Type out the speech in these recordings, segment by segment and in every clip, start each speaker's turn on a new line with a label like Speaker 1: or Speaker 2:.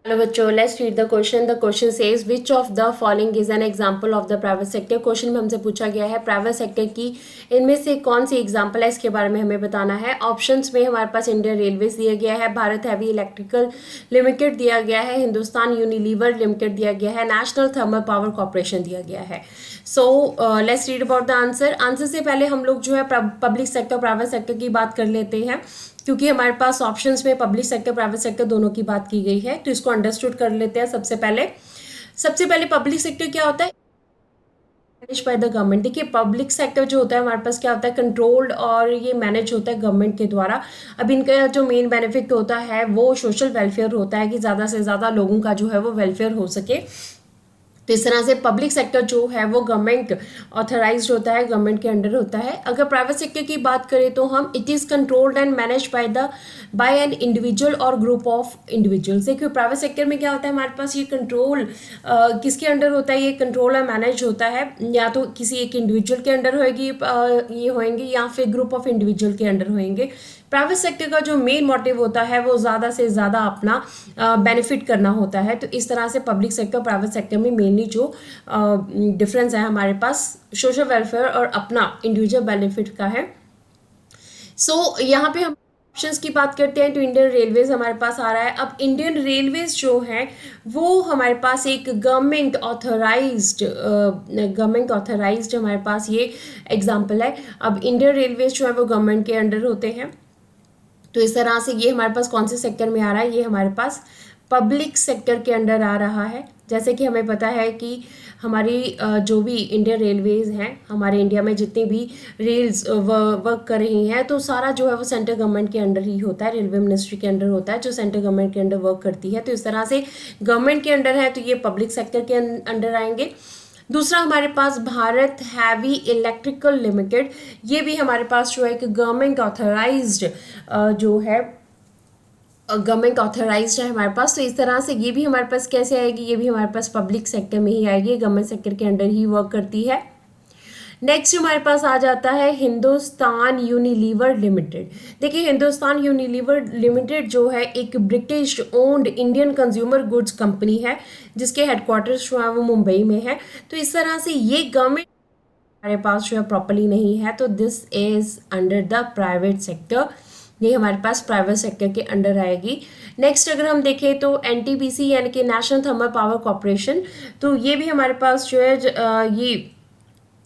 Speaker 1: Hello बच्चों, let's read the question. The question says which of the following is an example of the private sector. Question में हमसे पूछा गया है private sector की इनमें से कौन सी एग्जांपल है, इसके बारे में हमें बताना है। ऑप्शंस में हमारे पास इंडियन रेलवेज दिया गया है, भारत हैवी इलेक्ट्रिकल लिमिटेड दिया गया है, हिंदुस्तान यूनिलीवर लिमिटेड दिया गया है, नेशनल थर्मल पावर कॉर्पोरेशन दिया गया है। So let's read about the answer. Answer से पहले हम लोग जो है पब्लिक सेक्टर प्राइवेट सेक्टर की बात कर लेते हैं, क्योंकि हमारे पास ऑप्शंस में पब्लिक सेक्टर प्राइवेट सेक्टर दोनों की बात की गई है, तो इसको अंडरस्टूड कर लेते हैं। सबसे पहले पब्लिक सेक्टर क्या होता है? Manage by the government. देखिए, पब्लिक सेक्टर जो होता है हमारे पास क्या होता है, कंट्रोल्ड और ये मैनेज होता है गवर्नमेंट के द्वारा। अब इनका जो मेन बेनिफिट होता है वो सोशल वेलफेयर होता है कि ज़्यादा से ज़्यादा लोगों का जो है वो वेलफेयर हो सके। तो इस तरह से पब्लिक सेक्टर जो है वो गवर्नमेंट ऑथराइज्ड होता है, गवर्नमेंट के अंडर होता है। अगर प्राइवेट सेक्टर की बात करें तो हम it is controlled and manage by an individual और ग्रुप ऑफ इंडिविजुअल्स। देखिए, प्राइवेट सेक्टर में क्या होता है, हमारे पास ये कंट्रोल किसके अंडर होता है, ये कंट्रोल और मैनेज होता है या तो किसी एक इंडिविजुअल के अंडर होएगी, ये होंगे, या फिर ग्रुप ऑफ इंडिविजुअल के अंडर होंगे। प्राइवेट सेक्टर का जो मेन मोटिव होता है वो ज़्यादा से ज़्यादा अपना बेनिफिट करना होता है। तो इस तरह से पब्लिक सेक्टर प्राइवेट सेक्टर में मेनली जो डिफरेंस है हमारे पास सोशल वेलफेयर और अपना इंडिविजुअल बेनिफिट का है। यहाँ पे हम ऑप्शंस की बात करते हैं तो इंडियन रेलवेज हमारे पास आ रहा है। अब इंडियन रेलवेज जो है वो हमारे पास एक गवर्नमेंट ऑथराइज्ड हमारे पास ये एग्जाम्पल है। अब इंडियन रेलवेज जो है वो गवर्नमेंट के अंडर होते हैं। तो इस तरह से ये हमारे पास कौन से सेक्टर में आ रहा है, ये हमारे पास पब्लिक सेक्टर के अंडर आ रहा है। जैसे कि हमें पता है कि हमारी जो भी इंडियन रेलवेज हैं, हमारे इंडिया में जितनी भी रेल्स वर्क कर रही हैं, तो सारा जो है वो सेंट्रल गवर्नमेंट के अंडर ही होता है, रेलवे मिनिस्ट्री के अंडर होता है, जो सेंट्रल गवर्नमेंट के अंडर वर्क करती है। तो इस तरह से गवर्नमेंट के अंडर है तो ये पब्लिक सेक्टर के अंडर आएंगे। दूसरा हमारे पास भारत हैवी इलेक्ट्रिकल लिमिटेड, ये भी हमारे पास जो है कि गवर्नमेंट ऑथराइज्ड जो है गवर्नमेंट ऑथराइज्ड है हमारे पास। तो इस तरह से ये भी हमारे पास कैसे आएगी, ये भी हमारे पास पब्लिक सेक्टर में ही आएगी, गवर्नमेंट सेक्टर के अंडर ही वर्क करती है। नेक्स्ट हमारे पास आ जाता है हिंदुस्तान यूनिलीवर लिमिटेड। देखिए, हिंदुस्तान यूनिलीवर लिमिटेड जो है एक British owned Indian consumer goods company है, जिसके हेडक्वार्टर्स जो है वो मुंबई में है। तो इस तरह से ये गवर्नमेंट हमारे पास जो है प्रॉपर्ली नहीं है, तो this is under the private sector, ये हमारे पास प्राइवेट सेक्टर के अंडर आएगी। नेक्स्ट अगर हम देखें तो एनटीपीसी यानी कि नेशनल थर्मल पावर कॉर्पोरेशन, तो ये भी हमारे पास जो है ये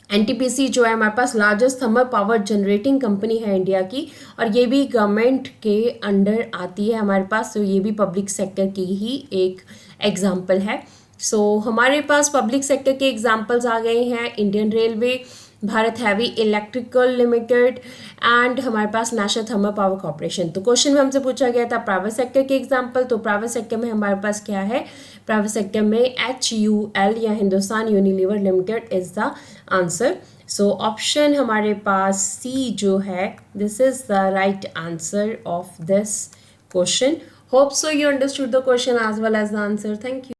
Speaker 1: एनटीपीसी जो है हमारे पास largest thermal power generating company है इंडिया की, और ये भी गवर्नमेंट के अंडर आती है हमारे पास। तो ये भी पब्लिक सेक्टर की ही एक एग्जाम्पल है। हमारे पास पब्लिक सेक्टर के एग्जाम्पल्स आ गए हैं, Indian railway, Bharat heavy electrical limited and हमारे पास नेशनल थर्मल पावर कॉर्पोरेशन। तो क्वेश्चन में हमसे पूछा गया था प्राइवेट सेक्टर के एग्जाम्पल, तो प्राइवेट सेक्टर में हमारे पास क्या है, प्राइवेट सेक्टर में HUL या Hindustan Unilever limited is the answer. Option हमारे पास C जो है, this is the right answer of this question. Hope so you understood the question as well as the answer. Thank you.